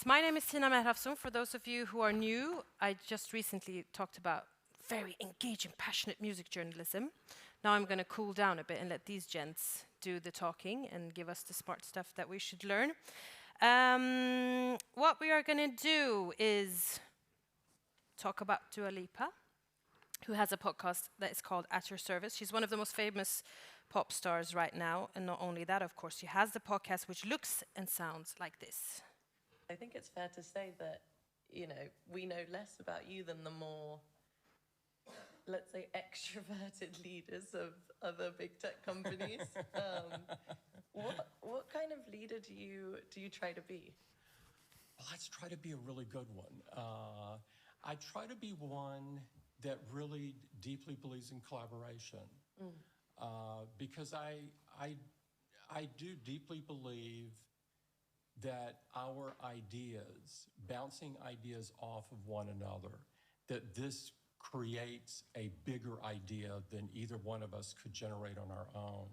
Yes, my name is Tina Merhafsun. For those of you who are new, I just recently talked about very engaging, passionate music journalism. Now I'm going to cool down a bit and let these gents do the talking and give us the smart stuff that we should learn. What we are going to do is talk about Dua Lipa, who has a podcast that is called At Your Service. She's one of the most famous pop stars right now. And not only that, of course, she has the podcast which looks and sounds like this. I think it's fair to say that, we know less about you than the more, let's say, extroverted leaders of other big tech companies. What kind of leader do you try to be? Well, I try to be a really good one. I try to be one that really deeply believes in collaboration, because I do deeply believe that our ideas, bouncing ideas off of one another, that this creates a bigger idea than either one of us could generate on our own.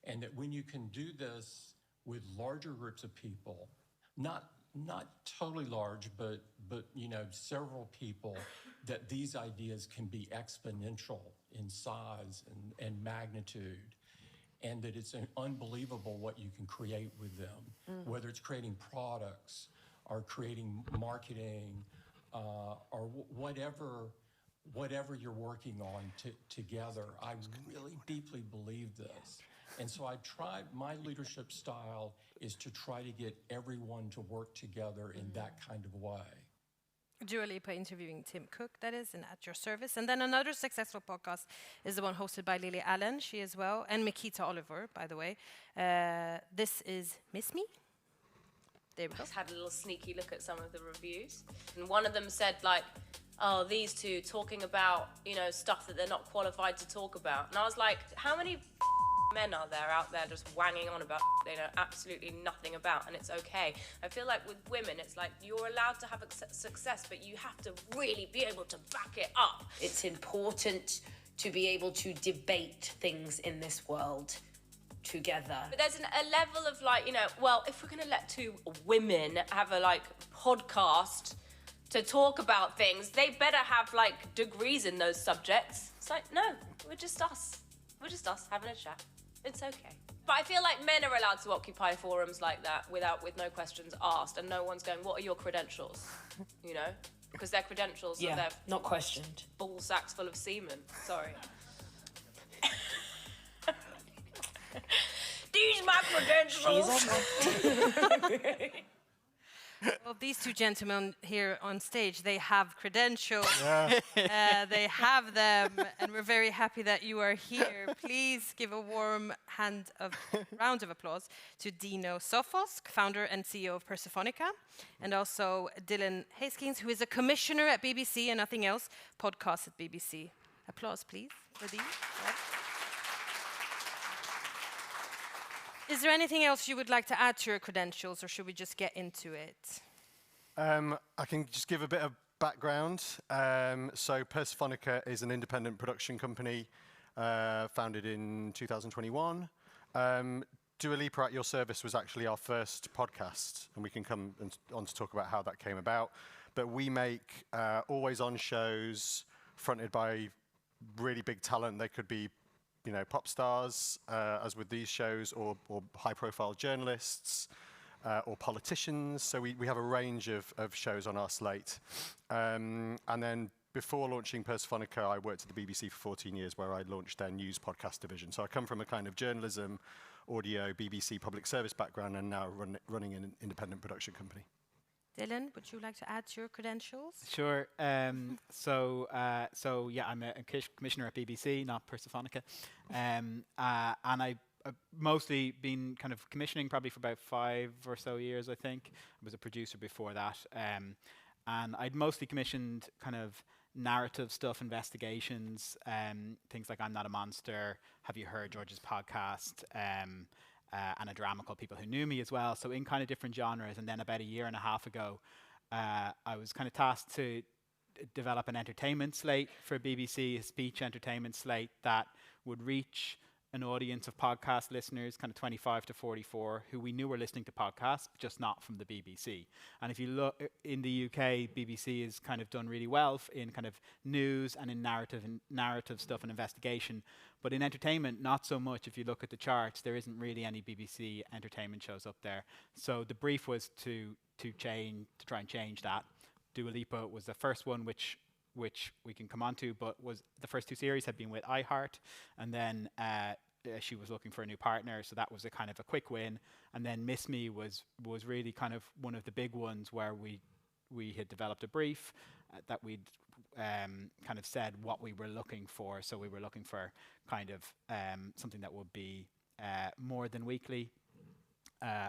And that when you can do this with larger groups of people, not totally large, but several people, that these ideas can be exponential in size and magnitude. And that it's unbelievable what you can create with them, whether it's creating products or creating marketing or whatever you're working on together. I really deeply believe this. And so my leadership style is to try to get everyone to work together in that kind of way. Dua Lipa interviewing Tim Cook, that is, and At Your Service. And then another successful podcast is the one hosted by Lily Allen, she as well, and Mikita Oliver, by the way. This is Miss Me. There we go. Just had a little sneaky look at some of the reviews. And one of them said, oh, these two talking about, stuff that they're not qualified to talk about. And I was like, how many men are there out there just wanging on about they know absolutely nothing about, and it's okay. I feel like with women, it's like you're allowed to have success, but you have to really be able to back it up. It's important to be able to debate things in this world together. But there's a level of well, if we're going to let two women have a podcast to talk about things, they better have degrees in those subjects. It's like, no, we're just us. We're just us having a chat. It's okay. But I feel like men are allowed to occupy forums like that with no questions asked, and no one's going, what are your credentials? Because their credentials are their not questioned. Ball sacks full of semen. Sorry. These my credentials. Well, these two gentlemen here on stage, they have credentials. They have them, and we're very happy that you are here. Please give a warm round of applause to Dino Sofos, founder and CEO of Persephonica, and also Dylan Haskins, who is a commissioner at BBC and nothing else, podcast at BBC. Applause, please, for these. Is there anything else you would like to add to your credentials, or should we just get into it? I can just give a bit of background. So Persephonica is an independent production company founded in 2021. Dua Lipa At Your Service was actually our first podcast, and we can come on to talk about how that came about. But we make always-on shows fronted by really big talent. They could be pop stars, as with these shows, or high-profile journalists, or politicians. So we have a range of shows on our slate. And then before launching Persephonica, I worked at the BBC for 14 years, where I launched their news podcast division. So I come from a kind of journalism, audio, BBC public service background, and now running an independent production company. Dylan, would you like to add to your credentials? Sure. So I'm a commissioner at BBC, not Persephonica, and I've mostly been kind of commissioning probably for about 5 or so years, I think. I was a producer before that, and I'd mostly commissioned kind of narrative stuff, investigations, things like I'm Not a Monster, Have You Heard George's podcast, and a drama called People Who Knew Me as well, so in kind of different genres. And then about a year and a half ago, I was kind of tasked to develop an entertainment slate for BBC, a speech entertainment slate that would reach an audience of podcast listeners, kind of 25 to 44, who we knew were listening to podcasts, just not from the BBC. And if you look in the UK, BBC is kind of done really well in kind of news and in narrative stuff and investigation. But in entertainment, not so much. If you look at the charts, there isn't really any BBC entertainment shows up there. So the brief was to try and change that. Dua Lipa was the first one, which we can come on to, but was the first 2 series had been with iHeart, and then she was looking for a new partner, so that was a kind of a quick win. And then Miss Me was really kind of one of the big ones where we had developed a brief that we'd kind of said what we were looking for. So we were looking for kind of something that would be more than weekly,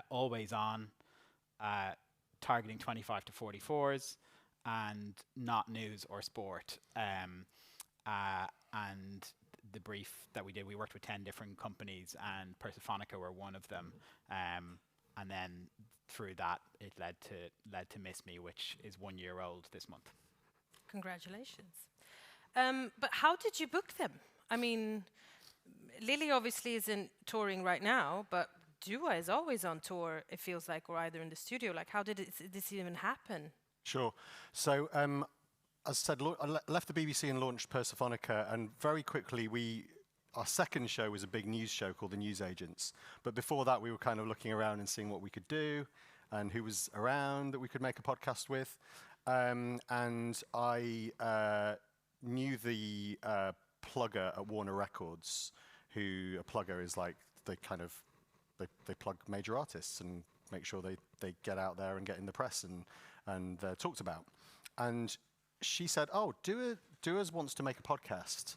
always on, targeting 25 to 44s, and not news or sport. And the brief that we did, we worked with 10 different companies, and Persephonica were one of them. And then through that, it led to Miss Me, which is 1 year old this month. Congratulations. But how did you book them? I mean, Lily obviously isn't touring right now, but Dua is always on tour, it feels like, or either in the studio. Like, how did this even happen? Sure. So, as I said, I left the BBC and launched Persephonica, and very quickly our second show was a big news show called The News Agents. But before that, we were kind of looking around and seeing what we could do and who was around that we could make a podcast with. And I knew the plugger at Warner Records, who a plugger is like they plug major artists and make sure they get out there and get in the press and talked about. And she said, "Oh, Duas wants to make a podcast.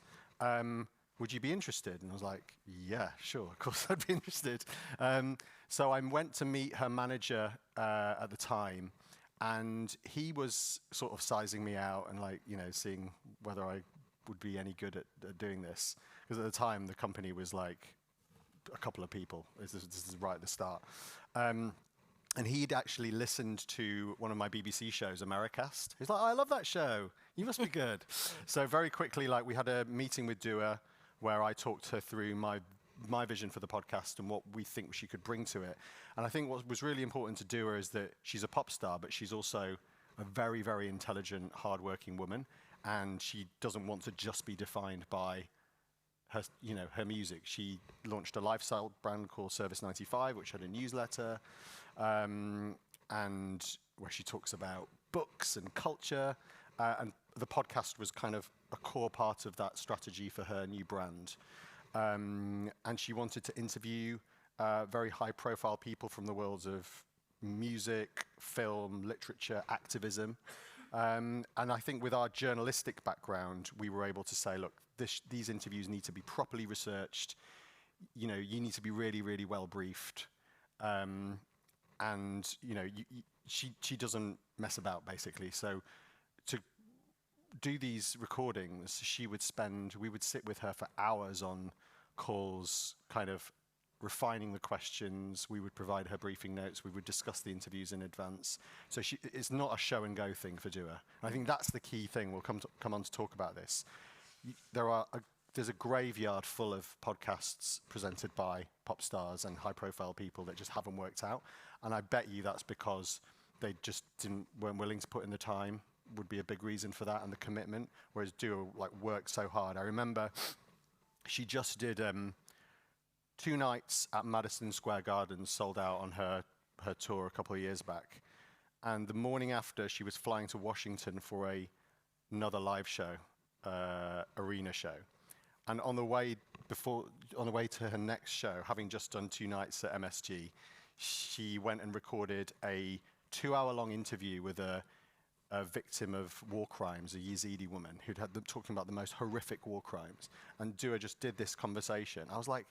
Would you be interested?" And I was like, "Yeah, sure, of course I'd be interested." So I went to meet her manager at the time, and he was sort of sizing me out and seeing whether I would be any good at doing this. Because at the time, the company was like a couple of people. This is right at the start. And he'd actually listened to one of my BBC shows, Americast. He's like, "Oh, I love that show. You must be good." So very quickly, we had a meeting with Dua where I talked her through my vision for the podcast and what we think she could bring to it. And I think what was really important to Dua is that she's a pop star, but she's also a very, very intelligent, hardworking woman. And she doesn't want to just be defined by her music. She launched a lifestyle brand called Service 95, which had a newsletter, and where she talks about books and culture. And the podcast was kind of a core part of that strategy for her new brand. And she wanted to interview very high-profile people from the worlds of music, film, literature, activism. And I think with our journalistic background, we were able to say, look, these interviews need to be properly researched. You need to be really, really well briefed. And she doesn't mess about, basically. So to do these recordings, we would sit with her for hours on calls, kind of refining the questions. We would provide her briefing notes. We would discuss the interviews in advance. So it's not a show and go thing for Dua. And I think that's the key thing. We'll come on to talk about this. There's a graveyard full of podcasts presented by pop stars and high-profile people that just haven't worked out. And I bet you that's because they just weren't willing to put in the time. Would be a big reason for that, and the commitment. Whereas Dua worked so hard. I remember she just did 2 nights at Madison Square Garden, sold out on her tour a couple of years back. And the morning after, she was flying to Washington for another live show, arena show. And on the way to her next show, having just done 2 nights at MSG, she went and recorded a 2-hour-long interview with a victim of war crimes, a Yazidi woman who'd had them talking about the most horrific war crimes. And Dua just did this conversation. I was like,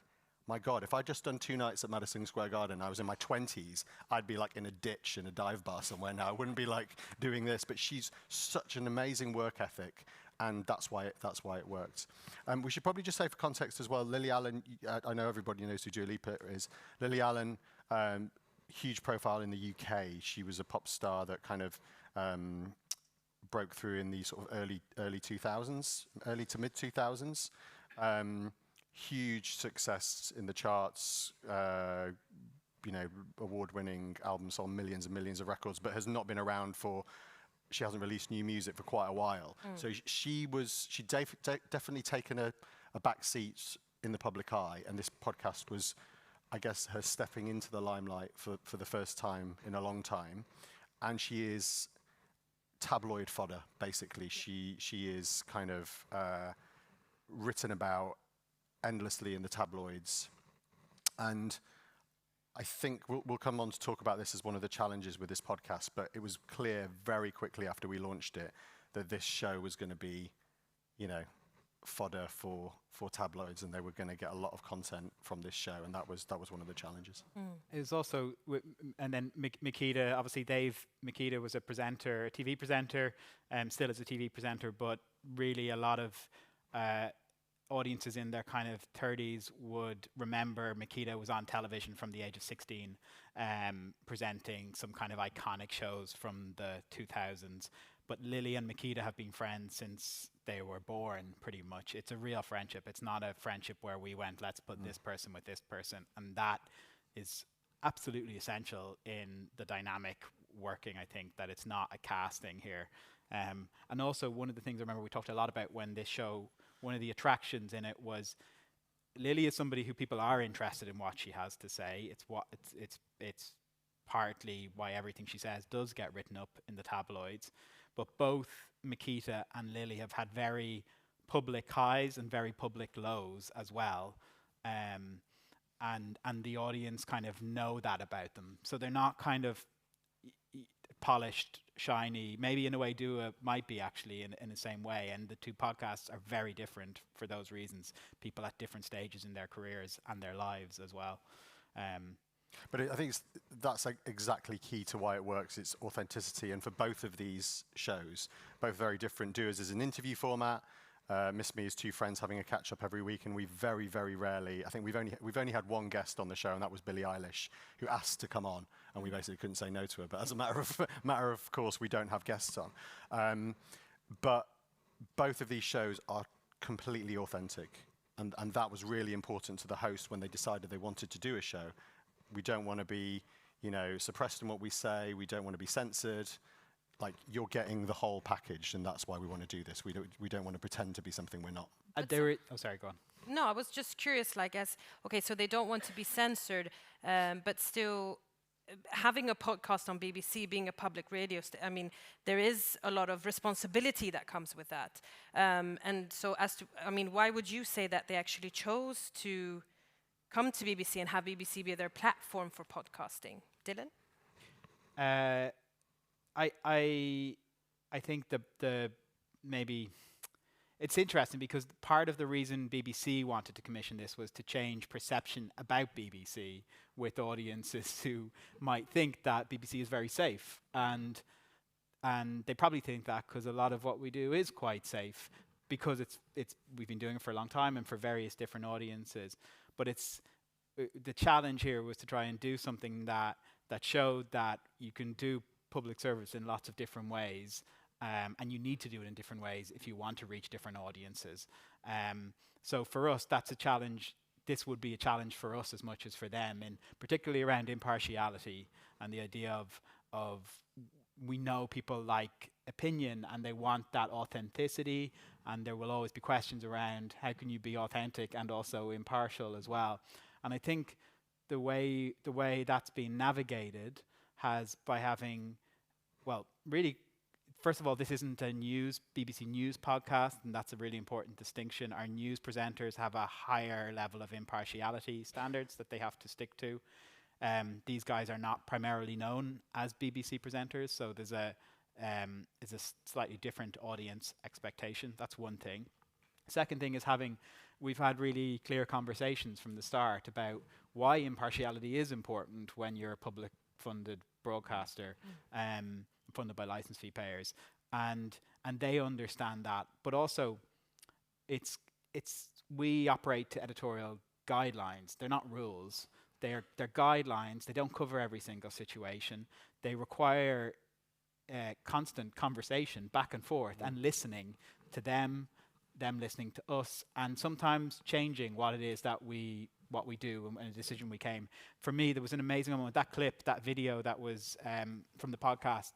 my God, if I'd just done 2 nights at Madison Square Garden, I was in my 20s, I'd be in a ditch in a dive bar somewhere now. I wouldn't be doing this. But she's such an amazing work ethic, and that's why it worked. We should probably just say for context as well, Lily Allen, I know everybody knows who Dua Lipa is. Lily Allen, huge profile in the UK. She was a pop star that kind of broke through in the sort of early 2000s, early to mid 2000s. huge success in the charts, award-winning albums, sold millions and millions of records, but has not been around she hasn't released new music for quite a while. So she definitely taken a back seat in the public eye, and this podcast was, I guess, her stepping into the limelight for the first time in a long time. And she is tabloid fodder, basically. She is kind of written about endlessly in the tabloids. And I think we'll come on to talk about this as one of the challenges with this podcast, but it was clear very quickly after we launched it that this show was going to be, fodder for tabloids, and they were going to get a lot of content from this show, and that was one of the challenges. It was also, and then Makita, obviously Makita was a presenter, a TV presenter, still is a TV presenter, but really a lot of audiences in their kind of 30s would remember Makita was on television from the age of 16, presenting some kind of iconic shows from the 2000s. But Lily and Makita have been friends since they were born, pretty much. It's a real friendship. It's not a friendship where we went, let's put this person with this person. And that is absolutely essential in the dynamic working, I think, that it's not a casting here. And also one of the things I remember we talked a lot about when this show, one of the attractions in it was Lily is somebody who people are interested in what she has to say. It's partly why everything she says does get written up in the tabloids. But both Makita and Lily have had very public highs and very public lows as well. And the audience kind of know that about them. So they're not kind of polished, shiny. Maybe in a way Dua might be actually in the same way. And the two podcasts are very different for those reasons. People at different stages in their careers and their lives as well. But I think that's exactly key to why it works. It's authenticity, and for both of these shows, both very different. Dua's is an interview format. Miss Me is two friends having a catch up every week, and we very, very rarely. I think we've only had one guest on the show, and that was Billie Eilish, who asked to come on, and we basically couldn't say no to her. But as a matter of course, we don't have guests on. But both of these shows are completely authentic, and that was really important to the host when they decided they wanted to do a show. We don't want to be, suppressed in what we say. We don't want to be censored. Like, you're getting the whole package, and that's why we want to do this. We don't want to pretend to be something we're not. Sorry, go on. No, I was just curious, so they don't want to be censored, but still having a podcast on BBC, being a public radio, there is a lot of responsibility that comes with that. And so why would you say that they actually chose to come to BBC and have BBC be their platform for podcasting? Dylan? I think the maybe it's interesting because part of the reason BBC wanted to commission this was to change perception about BBC with audiences who might think that BBC is very safe, and they probably think that because a lot of what we do is quite safe because we've been doing it for a long time and for various different audiences. But the challenge here was to try and do something that showed that you can do public service in lots of different ways, and you need to do it in different ways if you want to reach different audiences. So for us, that's a challenge. This would be a challenge for us as much as for them, and particularly around impartiality and the idea of we know people like opinion and they want that authenticity, and there will always be questions around how can you be authentic and also impartial as well. And I think the way that's been navigated has by having, really, first of all, this isn't a BBC News podcast, and that's a really important distinction. Our news presenters have a higher level of impartiality standards that they have to stick to. These guys are not primarily known as BBC presenters, so there's a slightly different audience expectation. That's one thing. Second thing is we've had really clear conversations from the start about why impartiality is important when you're a public funded broadcaster, funded by license fee payers, and they understand that. But also, we operate to editorial guidelines. They're not rules. They're guidelines. They don't cover every single situation. They require constant conversation back and forth and listening to them, them listening to us, and sometimes changing what it is that we do and a decision we came. For me, there was an amazing moment. That clip, that video that was from the podcast,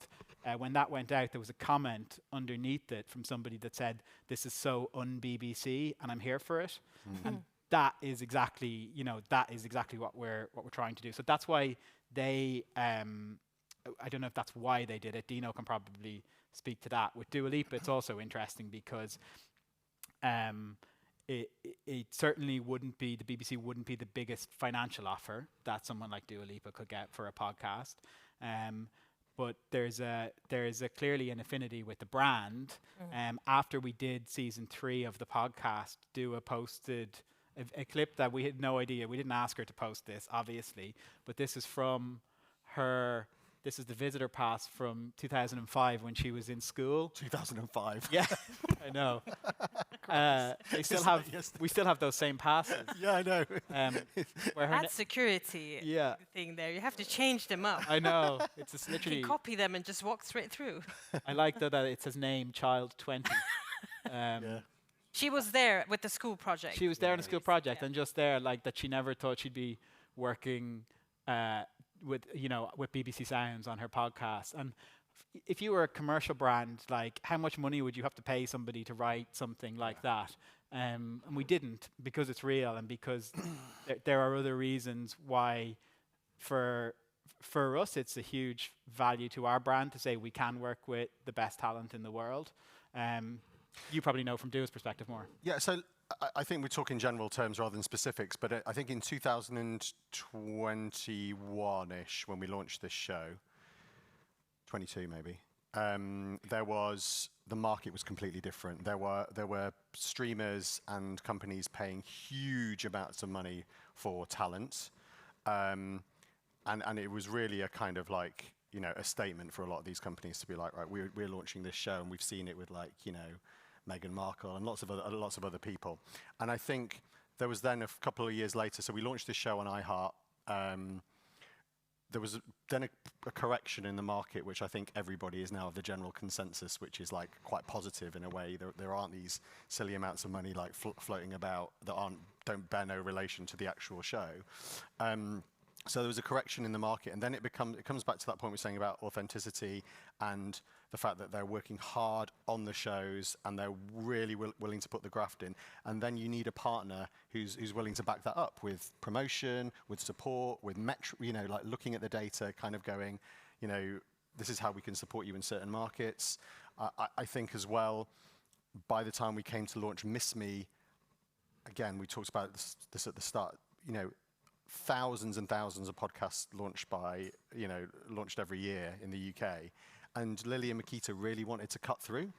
when that went out, there was a comment underneath it from somebody that said, "This is so un-BBC, and I'm here for it." And that is exactly, what we're trying to do. So that's why they. I don't know if that's why they did it. Dino can probably speak to that. With Dua Lipa, it's also interesting because it certainly wouldn't be, the BBC wouldn't be the biggest financial offer that someone like Dua Lipa could get for a podcast. But there's clearly an affinity with the brand. After we did season 3 of the podcast, Dua posted a clip that we had no idea. We didn't ask her to post this, obviously, but this is from her. This is the visitor pass from 2005 when she was in school. 2005. Yeah, I know. We still have those same passes. Yeah, I know. That security thing there, you have to change them up. I know. It's just literally. You copy them and just walk straight through. I like that it says name child 20. She was there with the school project. She was there in the school project, and just there, like that, she never thought she'd be working with BBC Sounds on her podcast. And if you were a commercial brand, like how much money would you have to pay somebody to write something like that? And we didn't, because it's real, and because there are other reasons why. For us, it's a huge value to our brand to say we can work with the best talent in the world. You probably know from Dua's perspective more. Yeah, so I think we talk in general terms rather than specifics, but I think in 2021-ish, when we launched this show, 22 maybe, the market was completely different. There were streamers and companies paying huge amounts of money for talent, and it was really a kind of like, a statement for a lot of these companies to be like, right, we're launching this show, and we've seen it with Meghan Markle and lots of other people. And I think there was then a couple of years later, so we launched this show on iHeart. There was then a correction in the market, which I think everybody is now of the general consensus, which is like quite positive in a way. There aren't these silly amounts of money like floating about that don't bear no relation to the actual show. So there was a correction in the market, and then it comes back to that point we're saying about authenticity and the fact that they're working hard on the shows and they're really willing to put the graft in. And then you need a partner who's willing to back that up with promotion, with support, with like looking at the data, kind of going, this is how we can support you in certain markets. I think as well, by the time we came to launch Miss Me, again, we talked about this at the start, thousands and thousands of podcasts launched every year in the UK. And Lily and Makita really wanted to cut through.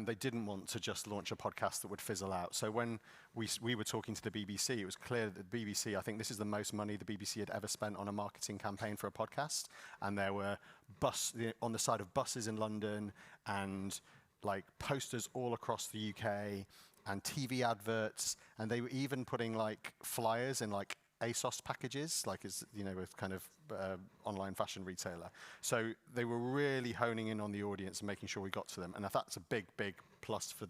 They didn't want to just launch a podcast that would fizzle out. So when we were talking to the BBC, it was clear that the BBC, I think this is the most money the BBC had ever spent on a marketing campaign for a podcast. And there were on the side of buses in London, and like posters all across the UK, and TV adverts. And they were even putting like flyers in like ASOS packages, like a kind of online fashion retailer. So they were really honing in on the audience and making sure we got to them. And that's a big, big plus for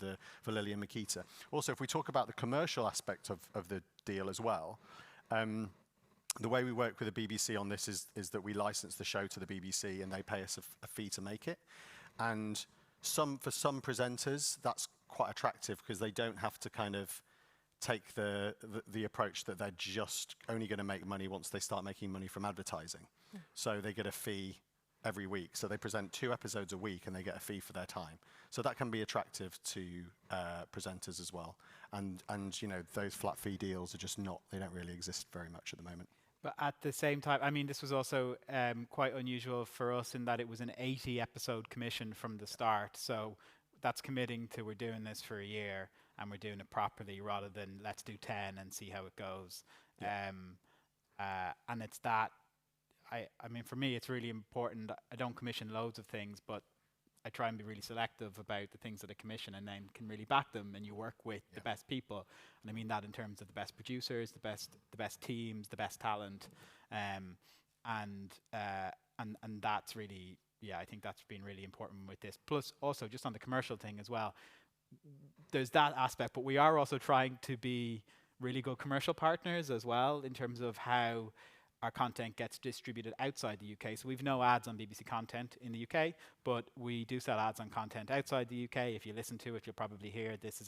Lily and Makita. Also, if we talk about the commercial aspect of the deal as well, the way we work with the BBC on this is that we license the show to the BBC and they pay us a fee to make it. And for some presenters, that's quite attractive because they don't have to kind of take the approach that they're just only going to make money once they start making money from advertising. So they get a fee every week. So they present 2 episodes a week and they get a fee for their time. So that can be attractive to presenters as well. And those flat fee deals are just they don't really exist very much at the moment. But at the same time, I mean, this was also quite unusual for us in that it was an 80 episode commission from the start. So that's committing to, we're doing this for a year and we're doing it properly rather than let's do 10 and see how it goes. Yeah. And it's that, I mean, for me, it's really important. I don't commission loads of things, but I try and be really selective about the things that I commission and then can really back them, and you work with the best people. And I mean that in terms of the best producers, the best teams, the best talent. And that's really, I think that's been really important with this. Plus also just on the commercial thing as well, there's that aspect, but we are also trying to be really good commercial partners as well in terms of how our content gets distributed outside the UK. So we've no ads on BBC content in the UK, but we do sell ads on content outside the UK. If you listen to it, you'll probably hear this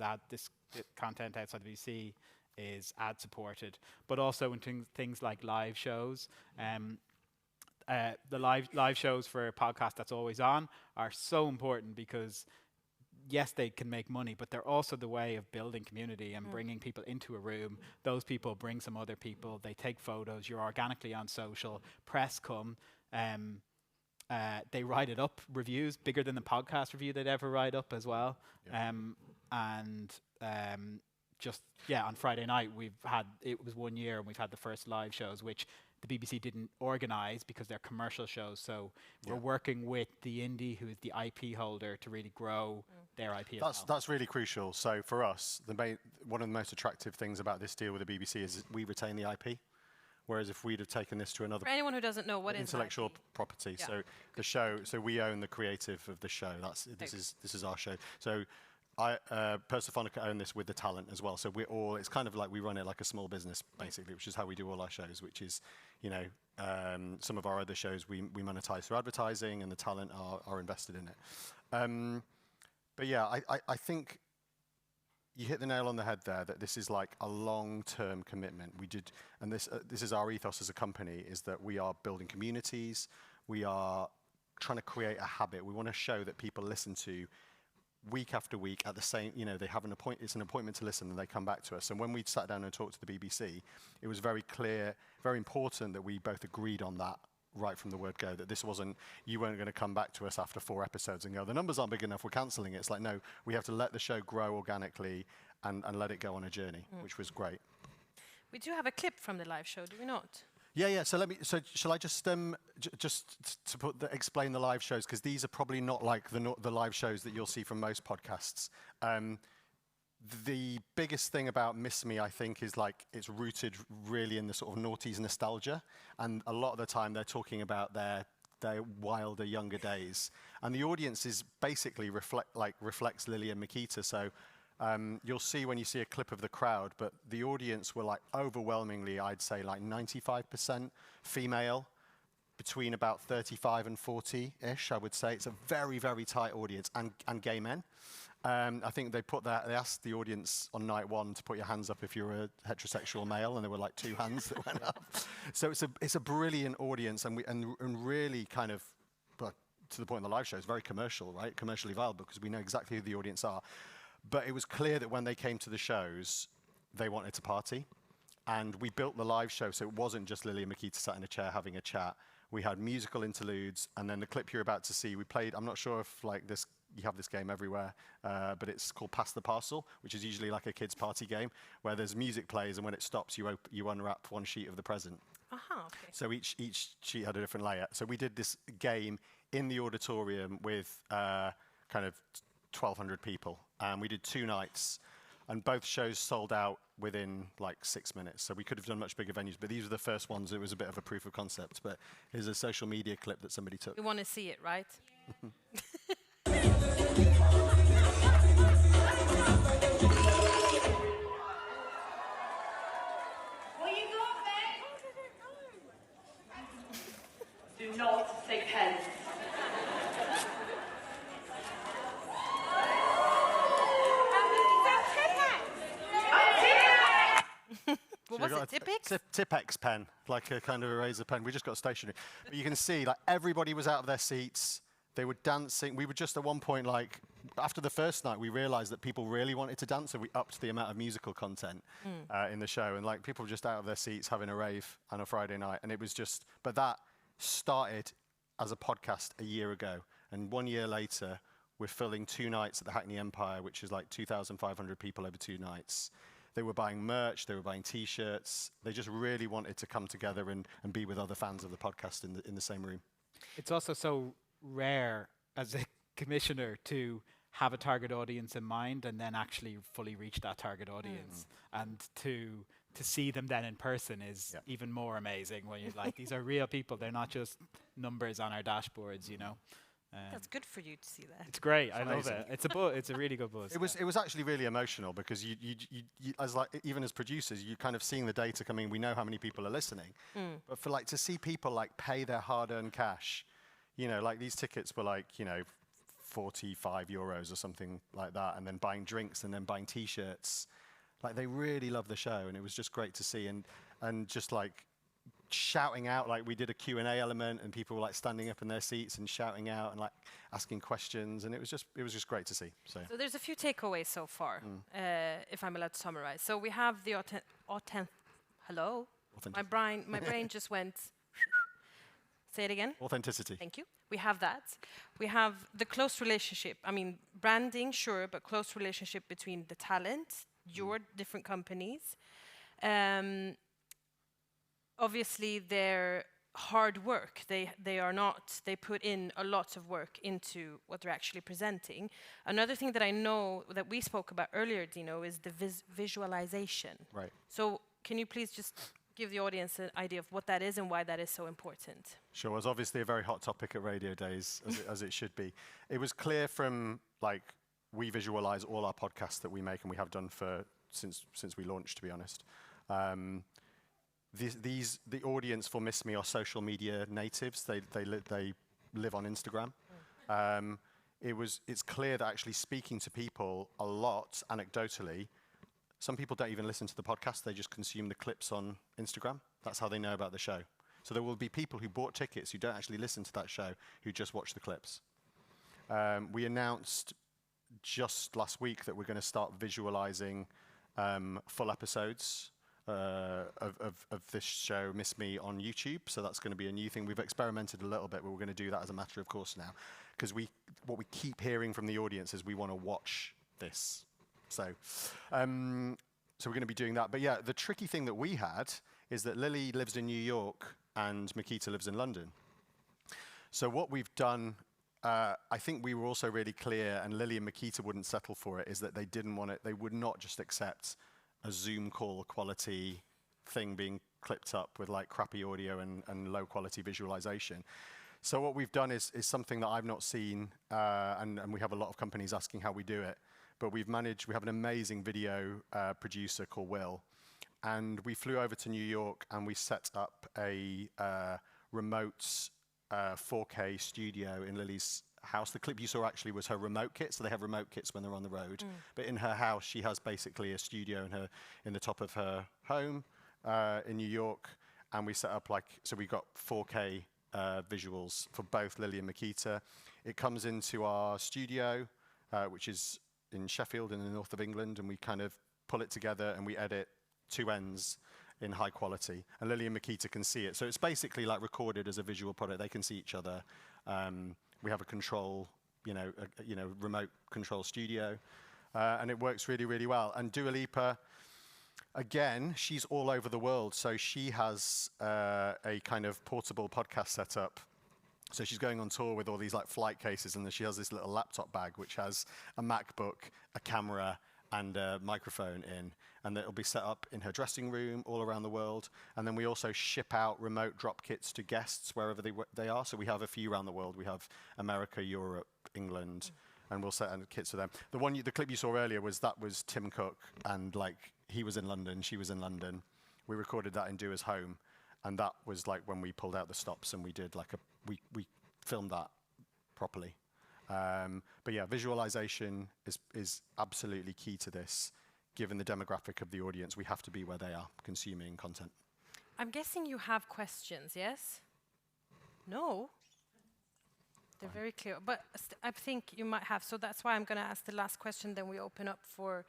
content outside the BBC is ad supported, but also in things like live shows. The live shows for a podcast that's always on are so important because yes, they can make money, but they're also the way of building community and bringing people into a room. Those people bring some other people. They take photos. You're organically on social. Press come. They write it up. Reviews bigger than the podcast review they'd ever write up as well. On Friday night it was 1 year and we've had the first live shows, which the BBC didn't organise because they're commercial shows. So we're working with the indie, who is the IP holder, to really grow their IP. That's really crucial. So for us, one of the most attractive things about this deal with the BBC is we retain the IP. Whereas if we'd have taken this to another... For anyone who doesn't know, what is intellectual IP? Property. Yeah. So the show, so we own the creative of the show. This is our show. So Persophonica own this with the talent as well. So it's kind of like we run it like a small business, basically, which is how we do all our shows, which is, some of our other shows we monetize through advertising and the talent are invested in it. But yeah, I think you hit the nail on the head there, that this is like a long-term commitment. This is our ethos as a company, is that we are building communities. We are trying to create a habit. We want to show that people listen to week after week at the same, they have it's an appointment to listen and they come back to us. And when we sat down and talked to the BBC, it was very clear, very important that we both agreed on that right from the word go, that this wasn't, you weren't going to come back to us after 4 episodes and go, the numbers aren't big enough, we're cancelling it. It's like, no, we have to let the show grow organically and let it go on a journey, which was great. We do have a clip from the live show, do we not? Yeah. So shall I just explain the live shows, because these are probably not like the live shows that you'll see from most podcasts. The biggest thing about Miss Me, I think, is like it's rooted really in the sort of noughties nostalgia, and a lot of the time they're talking about their wilder, younger days, and the audience is basically reflects Lily and Makita. So you'll see when you see a clip of the crowd, but the audience were like overwhelmingly, I'd say like 95% female, between about 35 and 40-ish, I would say. It's a very, very tight audience, and gay men. I think they asked the audience on night 1 to put your hands up if you're a heterosexual male, and there were like 2 hands that went up. So it's a brilliant audience, and really kind of, but to the point of the live show, it's very commercial, right? Commercially viable, because we know exactly who the audience are. But it was clear that when they came to the shows, they wanted to party. And we built the live show so it wasn't just Lily and Makita sat in a chair having a chat. We had musical interludes, and then the clip you're about to see, we played, I'm not sure if like this, you have this game everywhere, but it's called Pass the Parcel, which is usually like a kid's party game, where there's music plays, and when it stops, you unwrap one sheet of the present. Okay. So each sheet had a different layer. So we did this game in the auditorium with kind of 1,200 people. We did 2 nights, and both shows sold out within like 6 minutes. So we could have done much bigger venues, but these were the first ones. It was a bit of a proof of concept. But here's a social media clip that somebody took. You want to see it, right? Do not take pens. What was it, Tipex? Tipex pen, like a kind of eraser pen. We just got stationary. But you can see, like, everybody was out of their seats. They were dancing. We were just at one point, like, after the first night, we realized that people really wanted to dance, so we upped the amount of musical content in the show. And, like, people were just out of their seats having a rave on a Friday night. And it was just, but that started as a podcast a year ago. And 1 year later, we're filling 2 nights at the Hackney Empire, which is like 2,500 people over 2 nights. They were buying merch, they were buying T-shirts. They just really wanted to come together and be with other fans of the podcast in the same room. It's also so rare as a commissioner to have a target audience in mind and then actually fully reach that target audience. And to see them then in person is even more amazing when you're like, these are real people. They're not just numbers on our dashboards, you know. That's good for you to see that. It's great. I love amazing. it. It's a really good buzz. It was actually really emotional because you as like even as producers, you kind of seeing the data coming. We know how many people are listening, but for like to see people like pay their hard-earned cash, you know, like these tickets were like, you know, 45 euros or something like that, and then buying drinks and then buying T-shirts. Like they really love the show, and it was just great to see, and just like shouting out, like we did a Q&A element, and people were like standing up in their seats and shouting out and like asking questions, and it was just great to see. So there's a few takeaways so far, if I'm allowed to summarize. So we have the hello. My brain just went. Say it again. Authenticity. Thank you. We have that. We have the close relationship. I mean, branding, sure, but close relationship between the talent, your different companies. Obviously, their hard work. They put in a lot of work into what they're actually presenting. Another thing that I know that we spoke about earlier, Dino, is the visualization. Right. So can you please just give the audience an idea of what that is and why that is so important? Sure. It was obviously a very hot topic at Radio Days, as it should be. It was clear from, like, we visualize all our podcasts that we make, and we have done since we launched, to be honest. The audience for Miss Me are social media natives. They live on Instagram. It's clear that actually speaking to people a lot anecdotally, some people don't even listen to the podcast. They just consume the clips on Instagram. That's how they know about the show. So there will be people who bought tickets who don't actually listen to that show, who just watch the clips. We announced just last week that we're going to start visualizing full episodes of this show, Miss Me, on YouTube. So that's going to be a new thing. We've experimented a little bit, but we're going to do that as a matter of course now. Because what we keep hearing from the audience is we want to watch this. So we're going to be doing that. But yeah, the tricky thing that we had is that Lily lives in New York and Makita lives in London. So what we've done, I think we were also really clear, and Lily and Makita wouldn't settle for it, is that they didn't want it. They would not just accept a Zoom call quality thing being clipped up with like crappy audio and low quality visualization. So what we've done is something that I've not seen, and we have a lot of companies asking how we do it. But we have an amazing video producer called Will, and we flew over to New York and we set up a remote 4K studio in Lily's house. The clip you saw actually was her remote kit, so they have remote kits when they're on the road. But in her house, she has basically a studio in the top of her home in New York, and we set up so we got 4K visuals for both Lily and Makita. It comes into our studio, which is in Sheffield in the north of England, and we kind of pull it together and we edit two ends in high quality, and Lily and Makita can see it. So it's basically like recorded as a visual product. They can see each other. We have a control, remote control studio, and it works really, really well. And Dua Lipa, again, she's all over the world, so she has a kind of portable podcast setup. So she's going on tour with all these like flight cases, and then she has this little laptop bag which has a MacBook, a camera, and a microphone in, and it'll be set up in her dressing room all around the world. And then we also ship out remote drop kits to guests wherever they are. So we have a few around the world. We have America, Europe, England, and we'll set kits for them. The clip you saw earlier was Tim Cook, and like he was in London, she was in London. We recorded that in Dua's home, and that was like when we pulled out the stops and we did like we filmed that properly. But yeah, visualization is absolutely key to this. Given the demographic of the audience, we have to be where they are consuming content. I'm guessing you have questions, yes? No? They're very clear. But I think you might have. So that's why I'm going to ask the last question. Then we open up for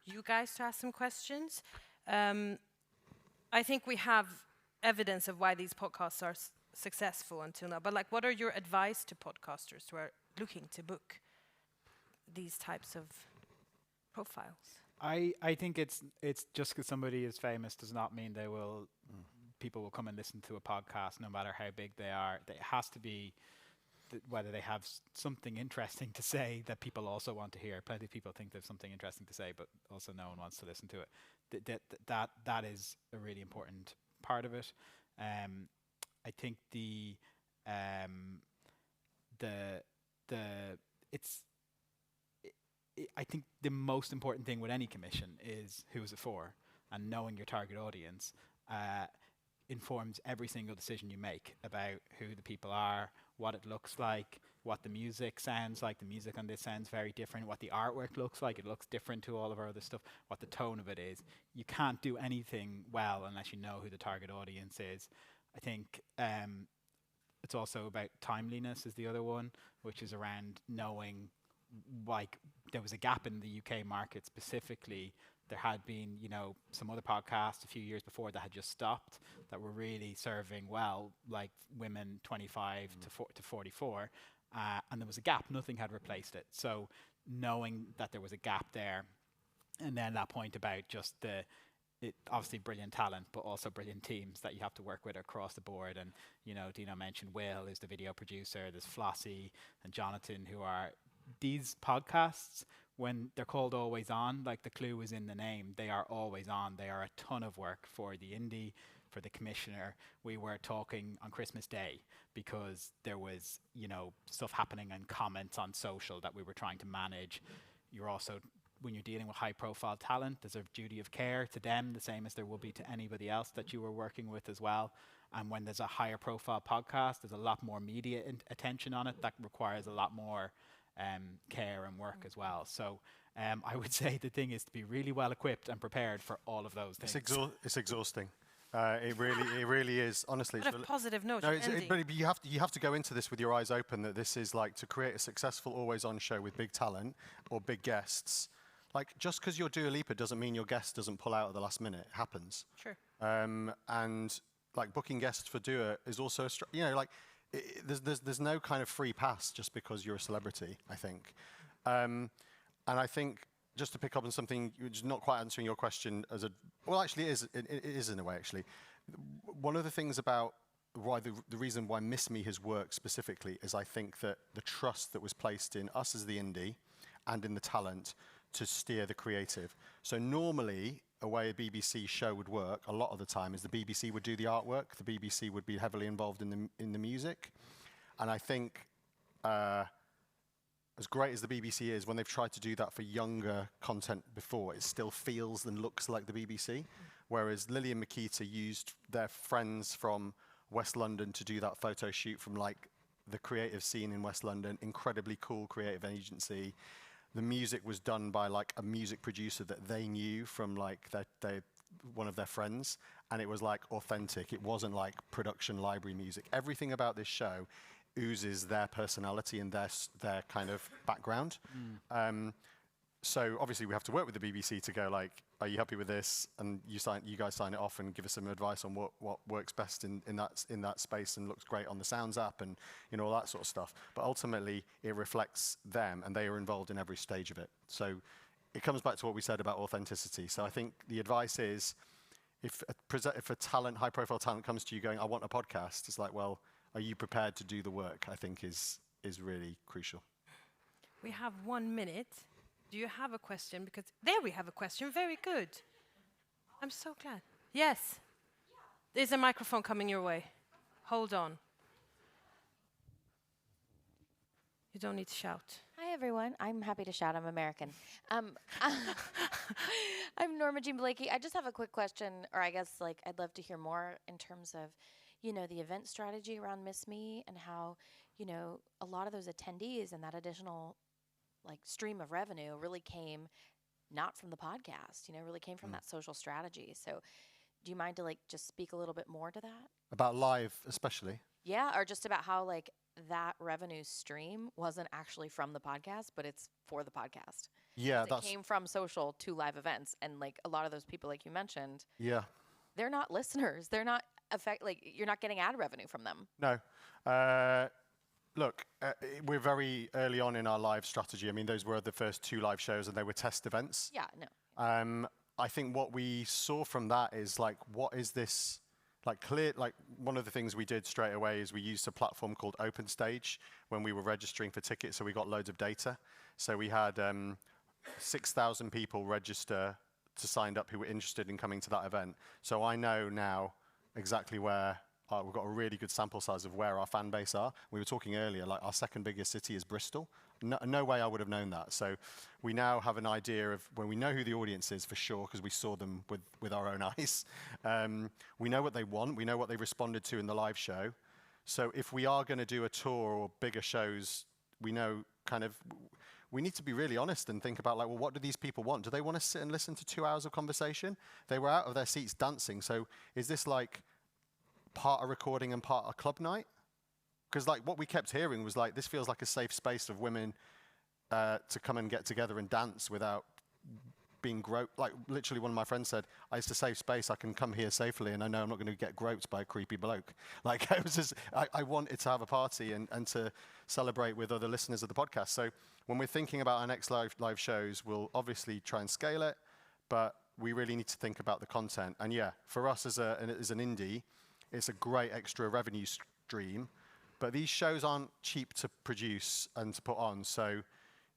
you guys to ask some questions. I think we have evidence of why these podcasts are successful until now. But like, what are your advice to podcasters who are looking to book these types of profiles? I think it's just because somebody is famous does not mean people will come and listen to a podcast no matter how big they are. It has to be whether they have something interesting to say that people also want to hear. Plenty of people think they have something interesting to say, but also no one wants to listen to it. That is a really important part of it. I think it's I think the most important thing with any commission is who is it for, and knowing your target audience informs every single decision you make about who the people are, what it looks like, what the music sounds like. The music on this sounds very different. What the artwork looks like, it looks different to all of our other stuff. What the tone of it is. You can't do anything well unless you know who the target audience is. I think it's also about timeliness is the other one, which is around knowing, like, there was a gap in the UK market specifically. There had been, some other podcasts a few years before that had just stopped that were really serving well, like women 25 to 44, and there was a gap. Nothing had replaced it. So knowing that there was a gap there, and then that point about just obviously brilliant talent, but also brilliant teams that you have to work with across the board. And, Dino mentioned Will, who's the video producer. There's Flossie and Jonathan, who are these podcasts. When they're called Always On, like the clue is in the name, they are always on. They are a ton of work for the indie, for the commissioner. We were talking on Christmas Day because there was, stuff happening and comments on social that we were trying to manage. You're also, when you're dealing with high profile talent, there's a duty of care to them, the same as there will be to anybody else that you were working with as well. And when there's a higher profile podcast, there's a lot more media attention on it. That requires a lot more care and work as well. So I would say the thing is to be really well equipped and prepared for all of those things. It's exhausting. It really is. Honestly, what a positive note. No, but you have to go into this with your eyes open. That this is like to create a successful always-on show with big talent or big guests. Like, just because you're Dua Lipa doesn't mean your guest doesn't pull out at the last minute. It happens. Sure. And like booking guests for Dua is also there's no kind of free pass just because you're a celebrity, I think. And I think, just to pick up on something, which is not quite answering your question actually it is in a way, actually. One of the things about why the reason why Miss Me has worked specifically is I think that the trust that was placed in us as the indie and in the talent to steer the creative. So normally, a way a BBC show would work a lot of the time is the BBC would do the artwork, the BBC would be heavily involved in the music. And I think as great as the BBC is, when they've tried to do that for younger content before, it still feels and looks like the BBC. Whereas Lily and Makita used their friends from West London to do that photo shoot from like the creative scene in West London, incredibly cool creative agency. The music was done by like a music producer that they knew from like one of their friends, and it was like authentic. It wasn't like production library music. Everything about this show oozes their personality and their kind of background. So obviously we have to work with the BBC to go like, are you happy with this? And you guys sign it off and give us some advice on what works best in that space and looks great on the Sounds app and all that sort of stuff. But ultimately it reflects them, and they are involved in every stage of it. So it comes back to what we said about authenticity. So I think the advice is, if a talent, high profile talent comes to you going, I want a podcast, it's like, well, are you prepared to do the work? I think is really crucial. We have 1 minute. Do you have a question? Because there we have a question. Very good. I'm so glad. Yes. There's a microphone coming your way. Hold on. You don't need to shout. Hi, everyone. I'm happy to shout. I'm American. I'm Norma Jean Blakey. I just have a quick question, or I guess I'd love to hear more in terms of, the event strategy around Miss Me and how, a lot of those attendees and that additional stream of revenue really came not from the podcast, really came from that social strategy. So do you mind to just speak a little bit more to that? About live especially? Yeah, or just about how that revenue stream wasn't actually from the podcast, but it's for the podcast. Yeah, it came from social to live events. And a lot of those people, like you mentioned, yeah, they're not listeners. They're not you're not getting ad revenue from them. No. Look, we're very early on in our live strategy. I mean, those were the first 2 live shows, and they were test events. Yeah, no. I think what we saw from that is what is this? One of the things we did straight away is we used a platform called OpenStage when we were registering for tickets, so we got loads of data. So we had 6,000 people register to sign up who were interested in coming to that event. So I know now exactly where we've got a really good sample size of where our fan base are. We were talking earlier, like our second biggest city is Bristol. No way I would have known that. So we now have an idea of when we know who the audience is for sure, because we saw them with our own eyes. We know what they want. We know what they responded to in the live show. So if we are going to do a tour or bigger shows, we know kind of, we need to be really honest and think about like, well, what do these people want? Do they want to sit and listen to 2 hours of conversation? They were out of their seats dancing. So is this like part a recording and part a club night? Because like what we kept hearing was like, this feels like a safe space of women to come and get together and dance without being groped. Like literally one of my friends said, it's a safe space, I can come here safely and I know I'm not going to get groped by a creepy bloke. Like it was just, I wanted to have a party and to celebrate with other listeners of the podcast. So when we're thinking about our next live shows, we'll obviously try and scale it, but we really need to think about the content. And yeah, for us as an indie, it's a great extra revenue stream. But these shows aren't cheap to produce and to put on, so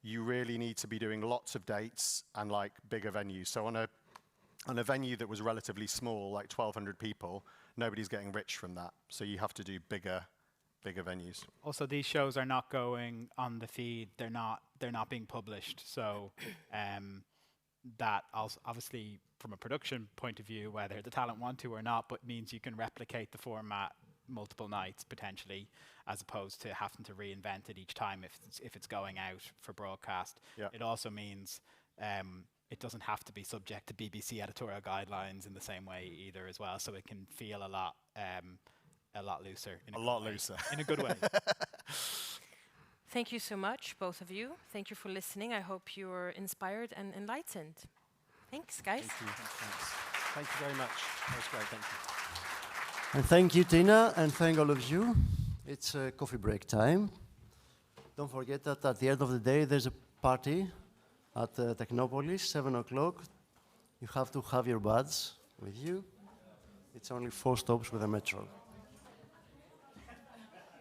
you really need to be doing lots of dates and like bigger venues. So on a venue that was relatively small, like 1,200 people, nobody's getting rich from that. So you have to do bigger venues. Also, these shows are not going on the feed. They're not being published. So that also obviously from a production point of view, whether the talent want to or not, but means you can replicate the format multiple nights potentially, as opposed to having to reinvent it each time if it's going out for broadcast. Yeah. It also means it doesn't have to be subject to BBC editorial guidelines in the same way either as well, so it can feel a lot looser. In a good way. Thank you so much, both of you. Thank you for listening. I hope you were inspired and enlightened. Thanks, guys. Thank you. Thank you very much. That was great. Thank you. And thank you, Tina, and thank all of you. It's coffee break time. Don't forget that at the end of the day, there's a party at Technopolis, 7 o'clock. You have to have your badge with you. It's only 4 stops with the metro.